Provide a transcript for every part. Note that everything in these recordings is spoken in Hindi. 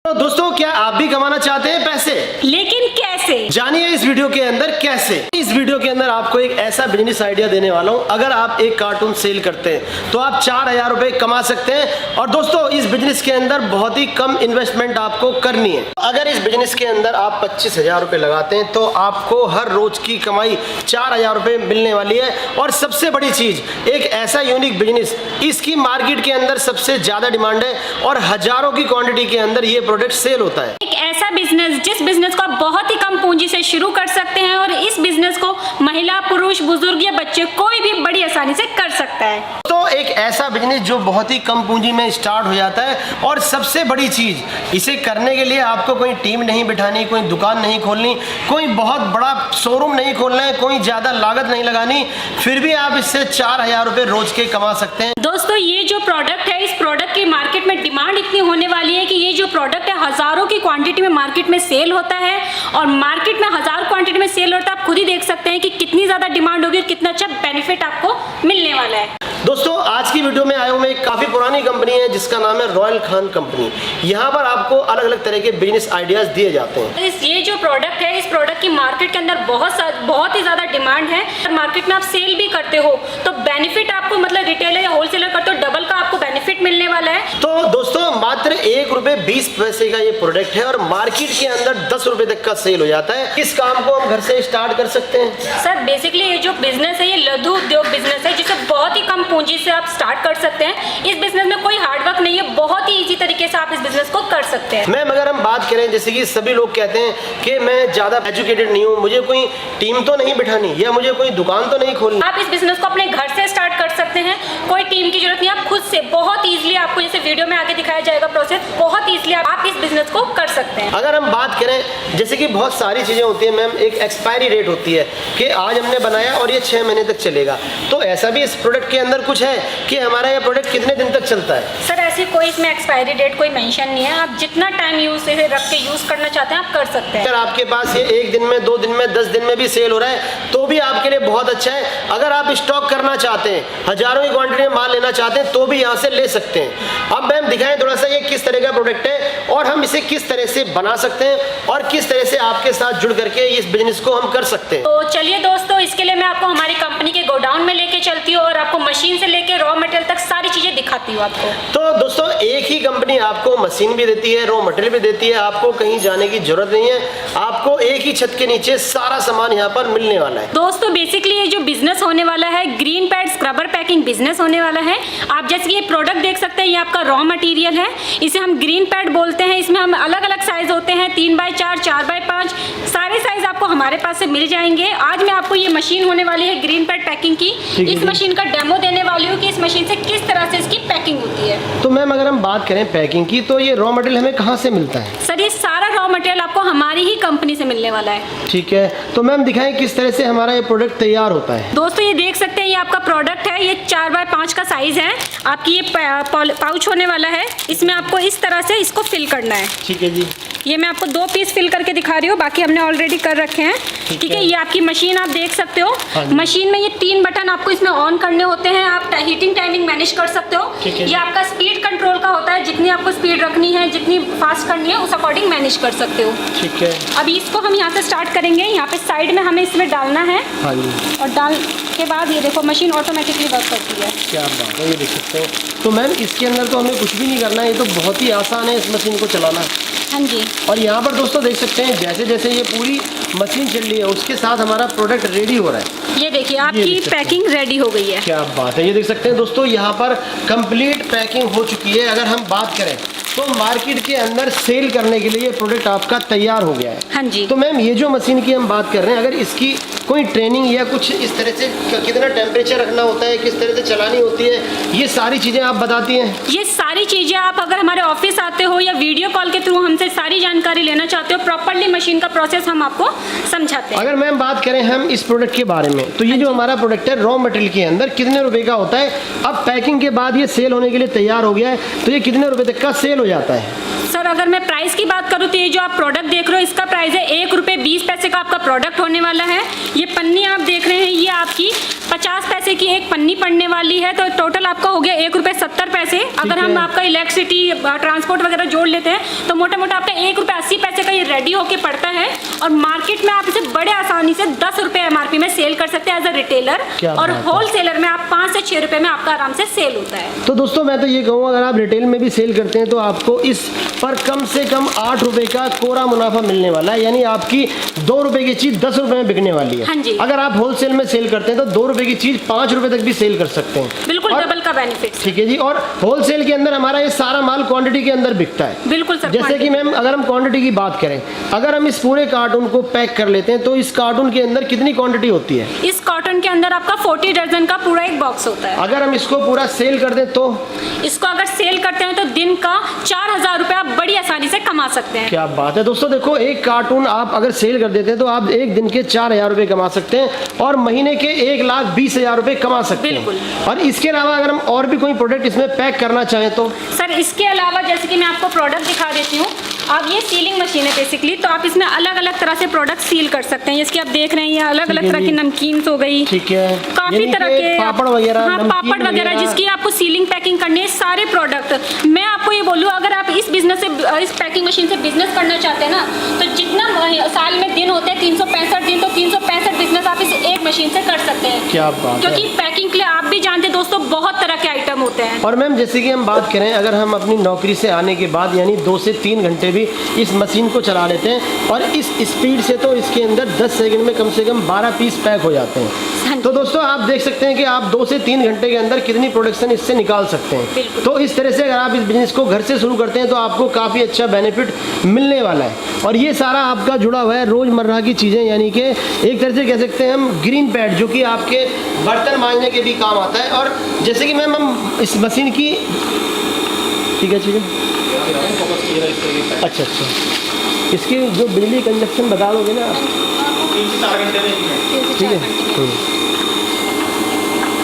तो दोस्तों, क्या आप भी कमाना चाहते हैं पैसे, लेकिन कैसे? जानिए इस वीडियो के अंदर कैसे। इस वीडियो के अंदर आपको एक ऐसा बिजनेस आइडिया देने वाला हूं। अगर आप एक कार्टून सेल करते हैं तो आप 4000 रुपए कमा सकते हैं। और दोस्तों, इस बिजनेस के अंदर बहुत ही कम इन्वेस्टमेंट आपको करनी है। अगर इस बिजनेस के अंदर आप 25,000 रुपए लगाते हैं तो आपको हर रोज की कमाई 4000 रुपए मिलने वाली है। और सबसे बड़ी चीज, एक ऐसा यूनिक बिजनेस, इसकी मार्केट के अंदर सबसे ज्यादा डिमांड है और हजारों की क्वांटिटी के अंदर ये प्रोडक्ट सेल होता है। एक ऐसा बिजनेस जिस बिजनेस को आप बहुत ही कम पूंजी से शुरू कर सकते हैं और इस बिजनेस को महिला, पुरुष, बुजुर्ग या बच्चे कोई भी बड़ी आसानी से कर सकता है। तो एक ऐसा बिजनेस जो बहुत ही कम पूंजी में स्टार्ट हो जाता है। और सबसे बड़ी चीज, इसे करने के लिए आपको कोई टीम नहीं बिठानी, कोई दुकान नहीं खोलनी, कोई बहुत बड़ा शोरूम नहीं खोलना है, कोई ज्यादा लागत नहीं लगानी, फिर भी आप इससे 4000 रुपए रोज के कमा सकते हैं। दोस्तों, ये जो प्रोडक्ट है, इस प्रोडक्ट की मार्केट में डिमांड इतनी होने वाली है कि ये जो प्रोडक्ट है हजारों की क्वांटिटी में मार्केट में सेल होता है। और मार्केट में 1000 क्वांटिटी में सेल होता है, आप खुद ही देख सकते हैं कि कितनी ज्यादा डिमांड होगी और कितना अच्छा बेनिफिट आपको मिलने वाला है। दोस्तों, आज की वीडियो में आया हूं मैं। एक काफी पुरानी कंपनी है जिसका नाम है रॉयल खान कंपनी। यहाँ पर आपको अलग अलग तरह के बिजनेस आइडियाज दिए जाते हैं। ये जो प्रोडक्ट है, इस प्रोडक्ट की मार्केट के अंदर बहुत ही ज्यादा डिमांड है। मार्केट में आप सेल भी करते हो तो बेनिफिट आपको, मतलब रिटेलर या होलसेलर करते हो, डबल का आपको बेनिफिट मिलने वाला है। तो दोस्तों, मात्र ₹1.20 का ये प्रोडक्ट है और मार्केट के अंदर 10 रुपए तक का सेल हो जाता है। इस काम को हम घर से स्टार्ट कर सकते हैं। सर, बेसिकली ये जो बिजनेस है, ये लघु उद्योग बिजनेस है जिसे बहुत ही कम पूंजी से आप स्टार्ट कर सकते हैं। इस बिजनेस में कोई हार्डवर्क नहीं है, बहुत ही इजी तरीके से आप इस बिजनेस को कर सकते हैं। मैम, अगर हम बात करें, जैसे कि सभी लोग कहते हैं कि मैं ज्यादा एजुकेटेड नहीं हूँ, मुझे कोई टीम तो नहीं बिठानी या मुझे कोई दुकान तो नहीं खोलनी। आप इस बिजनेस को अपने घर से स्टार्ट कर सकते हैं, कोई टीम की जरूरत नहीं, आप खुद से बहुत इजीली, आपको जैसे वीडियो में आगे दिखाया जाएगा प्रोसेस, बहुत इजीली आप इस बिजनेस को कर सकते हैं। अगर हम बात करें, जैसे कि बहुत सारी चीजें होती है मैम, एक एक्सपायरी डेट होती है कि आज हमने बनाया और ये 6 महीने तक चलेगा। तो ऐसा भी इस प्रोडक्ट के अंदर कुछ है कि हमारा ये प्रोडक्ट कितने दिन तक चलता है? सर, ऐसी कोई इसमें एक्सपायरी डेट कोई मेंशन नहीं है। आप जितना टाइम यूज से रख के यूज करना चाहते हैं आप कर सकते हैं। अगर आपके पास ये 1 दिन में, 2 दिन में, 10 दिन में भी सेल हो रहा है तो भी आपके लिए बहुत अच्छा है। अगर आप स्टॉक करना चाहते हैं, हजारों की क्वांटिटी में माल लेना चाहते हैं तो भी यहाँ से ले सकते हैं। अब मैम दिखाएं थोड़ा सा ये किस तरह का प्रोडक्ट है और हम इसे किस तरह से बना सकते हैं और किस तरह से आपके साथ जुड़ करके इस बिजनेस को हम कर सकते हैं। तो चलिए दोस्तों, इसके लिए मैं आपको हमारी कंपनी के गोडाउन में लेके चलती हूँ और आपको मशीन से लेके रॉ मटेरियल तक सारी चीजें दिखाती हूँ आपको। तो दोस्तों, एक ही कंपनी आपको मशीन भी देती है, रॉ मटेरियल भी देती है, आपको कहीं जाने की जरूरत नहीं है। आपको एक ही छत के नीचे सारा सामान यहाँ पर मिलने वाला है। दोस्तों, बेसिकली ये जो बिजनेस होने वाला है, green pad scrubber packing business होने वाला है। आप जैसे ये प्रोडक्ट देख सकते हैं, ये आपका रॉ मटेरियल है, इसे हम ग्रीन पैड बोलते हैं। इसमें हम अलग अलग साइज होते हैं, 3x4, 4x5, सारे साइज आपको हमारे पास से मिल जाएंगे। आज मैं आपको ये मशीन होने वाली है ग्रीन पैड पैकिंग की, इस मशीन का डेमो देने वाली हूँ कि इस मशीन से किस तरह से इसकी पैकिंग होती है। तो मैम, अगर हम बात करें पैकिंग की, तो ये रॉ मटेरियल हमें कहाँ से मिलता है? सर, ये सारा रॉ मटेरियल आपको हमारी ही कंपनी से मिलने वाला है। ठीक है, तो मैम दिखाएं किस तरह से हमारा ये प्रोडक्ट तैयार होता है। दोस्तों, ये देख सकते हैं, ये आपका प्रोडक्ट है, ये 4x5 का साइज है। आपकी ये पाउच होने वाला है, इसमें आपको इस तरह से इसको फिल करना है। ठीक है जी। ये मैं आपको 2 पीस फिल करके दिखा रही हूँ, बाकी हमने ऑलरेडी कर रखे हैं। ठीक है, ये आपकी मशीन आप देख सकते हो। मशीन में ये 3 बटन आपको इसमें ऑन करने होते हैं। आप हीटिंग टाइमिंग मैनेज कर सकते हो। ये आपका स्पीड कंट्रोल का होता है, जितनी आपको स्पीड रखनी है, जितनी फास्ट करनी है, उस अकॉर्डिंग मैनेज कर सकते हो। ठीक है, अभी इसको हम यहाँ से स्टार्ट करेंगे। यहाँ पे साइड में हमें इसमें डालना है। हाँ जी। और डाल के बाद ये देखो मशीन ऑटोमेटिकली वर्क करती है। क्या बात है, ये देख सकते हो। तो मैम, इसके अंदर तो हमें कुछ भी नहीं करना है, ये तो बहुत ही आसान है इस मशीन को चलाना। हाँ जी। और यहाँ पर दोस्तों देख सकते हैं, जैसे जैसे ये पूरी मशीन चल रही है उसके साथ हमारा प्रोडक्ट रेडी हो रहा है। ये देखिए, आपकी पैकिंग रेडी हो गई है। क्या बात है, ये देख सकते हैं दोस्तों, यहाँ पर कंप्लीट पैकिंग हो चुकी है। अगर हम बात करें तो मार्केट के अंदर सेल करने के लिए ये प्रोडक्ट आपका तैयार हो गया है। हाँ जी। तो मैम, ये जो मशीन की हम बात कर रहे हैं, अगर इसकी कोई ट्रेनिंग या कुछ इस तरह से कितना टेम्परेचर रखना होता है, किस तरह से चलानी होती है, ये सारी चीज़ें आप बताती हैं? ये सारी चीज़ें आप अगर हमारे ऑफिस आते हो या वीडियो कॉल के थ्रू हमसे सारी जानकारी लेना चाहते हो, प्रॉपर्ली मशीन का प्रोसेस हम आपको समझाते हैं। अगर मैम बात करें हम इस प्रोडक्ट के बारे में, तो ये जो हमारा प्रोडक्ट है रॉ मटेरियल के अंदर कितने रुपए का होता है? अब पैकिंग के बाद ये सेल होने के लिए तैयार हो गया है, तो ये कितने रुपए तक का सेल हो जाता है? सर, अगर मैं प्राइस की बात करूँ तो ये जो आप प्रोडक्ट देख रहे हो, इसका प्राइस है ₹1.20 का आपका प्रोडक्ट होने वाला है। ये पन्नी आप देख रहे हैं, ये आपकी 50 पैसे की एक पन्नी पड़ने वाली है, तो टोटल आपका हो गया ₹1.70। अगर हम आपका इलेक्ट्रिसिटी ट्रांसपोर्ट वगैरह जोड़ लेते हैं तो मोटा मोटा आपका ₹1.80 का ये रेडी होके पड़ता है। और मार्केट में आप इसे बड़े आसानी से 10 रुपए MRP में सेल कर सकते हैं एज अ रिटेलर, और होलसेलर में आप 5 से 6 रुपए में आपका आराम से सेल होता है। तो दोस्तों मैं तो ये कहूँगा, अगर आप रिटेल में भी सेल करते हैं तो आपको इस पर कम से कम 8 रुपए का कोरा मुनाफा मिलने वाला है, यानी आपकी 2 रुपए की चीज 10 रुपए में बिकने वाली है। हाँ जी। अगर आप होलसेल में सेल करते हैं तो 2 रुपए की चीज 5 रुपए तक भी सेल कर सकते हैं। बिल्कुल डबल का बेनिफिट। ठीक है जी। और होलसेल के अंदर हमारा ये सारा माल क्वांटिटी के अंदर बिकता है। बिल्कुल सर। जैसे कि मैम अगर हम क्वांटिटी की बात करें, अगर हम इस पूरे कार्टून को पैक कर लेते हैं तो इस कार्टून के अंदर कितनी क्वांटिटी होती है? इस कॉटन के अंदर आपका 40 दर्जन का पूरा एक बॉक्स होता है। अगर हम इसको पूरा सेल कर दें तो इसको अगर सेल करते हैं तो दिन का 4000 रुपए आप बड़ी आसानी से कमा सकते हैं। क्या बात है दोस्तों, देखो एक कार्टून आप अगर सेल कर देते हैं तो आप एक दिन के 4000 रुपए कमा सकते हैं और महीने के 1,20,000 रुपए कमा सकते हैं। बिल्कुल। और इसके अलावा अगर हम और भी कोई प्रोडक्ट इसमें पैक करना चाहें तो सर इसके अलावा जैसे कि मैं आपको प्रोडक्ट दिखा देती हूँ। अब ये सीलिंग मशीन है बेसिकली, तो आप इसमें अलग अलग तरह से प्रोडक्ट सील कर सकते हैं। जैसे आप देख रहे हैं ये अलग अलग तरह की नमकीन हो गई, ठीक है, काफी तरह के पापड़ वगैरह, हाँ पापड़ वगैरह जिसकी आपको सीलिंग पैकिंग करनी है, सारे प्रोडक्ट। मैं आपको ये बोलूँ, अगर आप इस बिजनेस से, इस पैकिंग मशीन से बिजनेस करना चाहते हैं ना, तो जितना साल में दिन होते हैं 365 दिन, तो 365 बिजनेस आप इस एक मशीन से कर सकते हैं। क्या बात है। क्योंकि पैकिंग के लिए आप भी जानते हैं दोस्तों बहुत तरह के आइटम होते हैं। और मैम जैसे कि हम बात करें, अगर हम अपनी नौकरी से आने के बाद यानी 2 से 3 घंटे भी इस मशीन को चला लेते हैं और इस स्पीड से तो इसके अंदर 10 सेकंड में कम से कम 12 पीस पैक हो जाते हैं। तो दोस्तों आप देख सकते हैं कि आप 2 से 3 घंटे के अंदर कितनी प्रोडक्शन इससे निकाल सकते हैं। तो इस तरह से अगर आप इस बिजनेस को घर से शुरू करते हैं तो आपको काफ़ी अच्छा बेनिफिट मिलने वाला है। और ये सारा आपका जुड़ा हुआ है रोज़मर्रा की चीज़ें, यानी कि एक तरह से कह सकते हैं हम ग्रीन पैड, जो कि आपके बर्तन मांजने के भी काम आता है। और जैसे कि मैम हम इस मशीन की, ठीक है अच्छा, इसकी जो बिजली कंजप्शन बता दोगे ना आप? 3 से 4 घंटे में। ठीक है।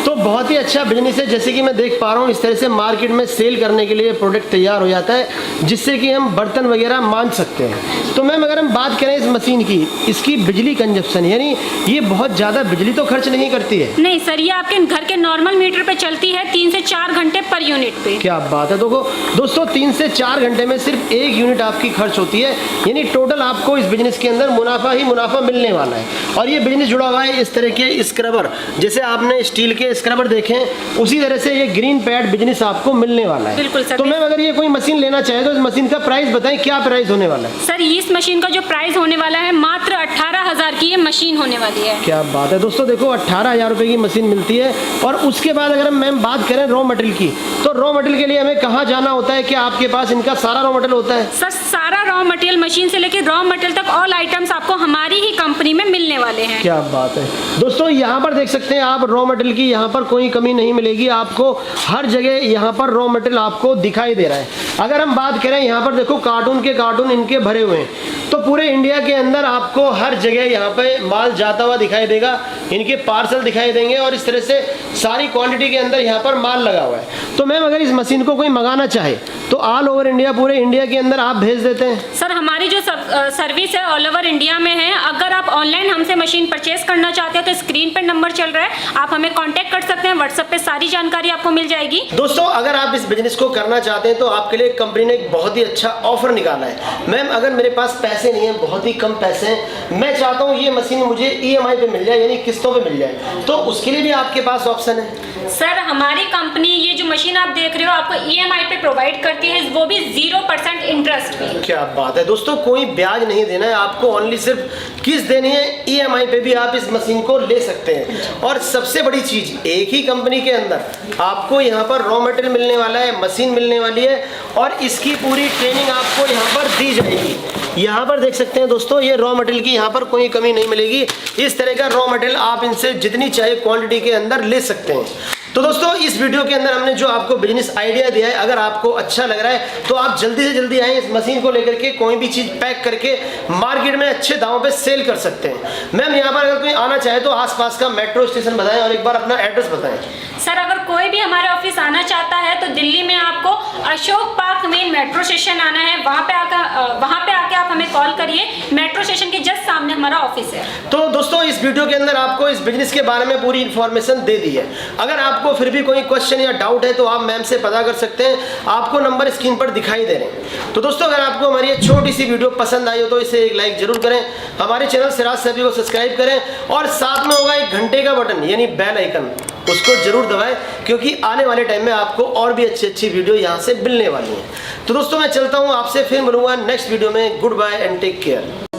तो बहुत ही अच्छा बिजनेस है। जैसे कि मैं देख पा रहा हूँ, इस तरह से मार्केट में सेल करने के लिए प्रोडक्ट तैयार हो जाता है, जिससे कि हम बर्तन वगैरह मांज सकते हैं। तो मैम अगर हम बात करें इस मशीन की, इसकी बिजली कंजप्शन, यानी ये बहुत ज़्यादा बिजली तो खर्च नहीं करती है? नहीं सर, ये आपके घर के नॉर्मल मीटर पे चलती है 3 से 4 घंटे पर यूनिट पे। क्या बात है। देखो दोस्तों 3 से 4 घंटे में सिर्फ 1 यूनिट आपकी खर्च होती है, यानी टोटल आपको इस बिजनेस के अंदर मुनाफा ही मुनाफा मिलने वाला है। और ये बिजनेस जुड़ा हुआ है इस तरह के स्क्रबर, जैसे आपने स्टील के स्क्रबर देखे उसी तरह से ये ग्रीन पैड बिजनेस आपको मिलने वाला है। बिल्कुल सर। तो मैम अगर ये कोई मशीन लेना चाहे तो इस मशीन का प्राइस बताएं, क्या प्राइस होने वाला है? सर इस मशीन का जो प्राइस होने वाला है मात्र 18,000 की ये मशीन होने वाली है। क्या बात है दोस्तों, देखो 18,000 रुपए की मशीन मिलती है। और उसके बाद अगर हम मैम बात करें रॉ मटेरियल की, तो रॉ मटेरियल के लिए हमें कहाँ जाना होता है? क्या आपके पास इनका सारा रॉ मटेरियल होता है? सर सारा रॉ मटेरियल मशीन से लेकर रॉ मटेरियल तक ऑल आइटम्स आपको हमारी ही कंपनी में मिलने वाले हैं। क्या बात है दोस्तों, यहाँ पर देख सकते हैं आप रॉ मटेरियल की यहाँ पर कोई कमी नहीं मिलेगी आपको, हर जगह यहाँ पर रॉ मटेरियल आपको दिखाई दे रहा है। अगर हम बात करें यहाँ पर देखो कार्टून के कार्टून इनके भरे हुए हैं, तो पूरे इंडिया के अंदर आपको हर जगह यहाँ पे माल जाता हुआ दिखाई देगा, इनके पार्सल दिखाई देंगे और इस तरह से सारी क्वांटिटी के अंदर यहाँ पर माल लगा हुआ है। तो मैम अगर इस मशीन को कोई मंगाना चाहे तो ऑल ओवर इंडिया, पूरे इंडिया के अंदर आप भेज देते हैं? सर हमारी जो सर्विस है ऑल ओवर इंडिया में है। अगर आप ऑनलाइन हमसे मशीन परचेज करना चाहते हैं तो स्क्रीन पर नंबर चल रहा है, आप हमें कॉन्टैक्ट कर सकते हैं, व्हाट्सएप पे सारी जानकारी आपको मिल जाएगी। दोस्तों अगर आप इस बिजनेस को करना चाहते हैं तो आपके लिए कंपनी ने एक बहुत ही अच्छा ऑफर निकाला है। मैम अगर मेरे पास पैसे नहीं है, बहुत ही कम पैसे हैं, मैं चाहता हूँ ये मशीन मुझे EMI पे मिल जाए, यानी किस्तों पे मिल जाए, तो उसके लिए भी आपके पास ऑप्शन है? सर हमारी कंपनी ये जो मशीन आप देख रहे हो आपको EMI पे प्रोवाइड करती है, वो भी 0% इंटरेस्ट पे। क्या बात है दोस्तों, कोई ब्याज नहीं देना है आपको, ओनली सिर्फ किस्त देनी है। EMI पे भी आप इस मशीन को ले सकते हैं। और सबसे बड़ी चीज, एक ही कंपनी के अंदर आपको यहाँ पर रॉ मटेरियल मिलने वाला है, मशीन मिलने वाली है और इसकी पूरी ट्रेनिंग आपको यहाँ पर दी जाएगी। यहाँ पर देख सकते हैं दोस्तों, ये रॉ मटेरियल की यहाँ पर कोई कमी नहीं मिलेगी। इस तरह का रॉ मटेरियल आप इनसे जितनी चाहे क्वांटिटी के अंदर ले सकते हैं। तो दोस्तों इस वीडियो के अंदर हमने जो आपको बिजनेस आइडिया दिया है, अगर आपको अच्छा लग रहा है तो आप जल्दी से जल्दी आएँ, इस मशीन को लेकर के कोई भी चीज़ पैक करके मार्केट में अच्छे दामों पे सेल कर सकते हैं। मैम यहाँ पर अगर कोई आना चाहे तो आसपास का मेट्रो स्टेशन बताएं और एक बार अपना एड्रेस बताएं। सर अगर कोई भी हमारे ऑफिस आना चाहता है तो दिल्ली में आपको Ashok park main metro station आना है, वहाँ पे आके आप हमें कॉल करिए। मेट्रो स्टेशन के जस्ट सामने हमारा ऑफिस है। तो दोस्तों इस वीडियो के अंदर आपको इस बिजनेस के बारे में पूरी इन्फॉर्मेशन दे दी है। अगर आपको फिर भी कोई क्वेश्चन या डाउट है तो आप मैम से पता कर सकते हैं, आपको नंबर स्क्रीन पर दिखाई दे रहे हैं। तो दोस्तों अगर आपको हमारी ये छोटी सी वीडियो पसंद आई हो तो इसे एक लाइक जरूर करें, हमारे चैनल सिराज सैफी को सब्सक्राइब करें और साथ में होगा एक घंटे का बटन यानी बेल आइकन, उसको जरूर दबाएं क्योंकि आने वाले टाइम में आपको और भी अच्छी वीडियो यहाँ से मिलने वाली है। तो दोस्तों मैं चलता हूँ, आपसे फिर मिलूंगा नेक्स्ट वीडियो में। Goodbye and take care.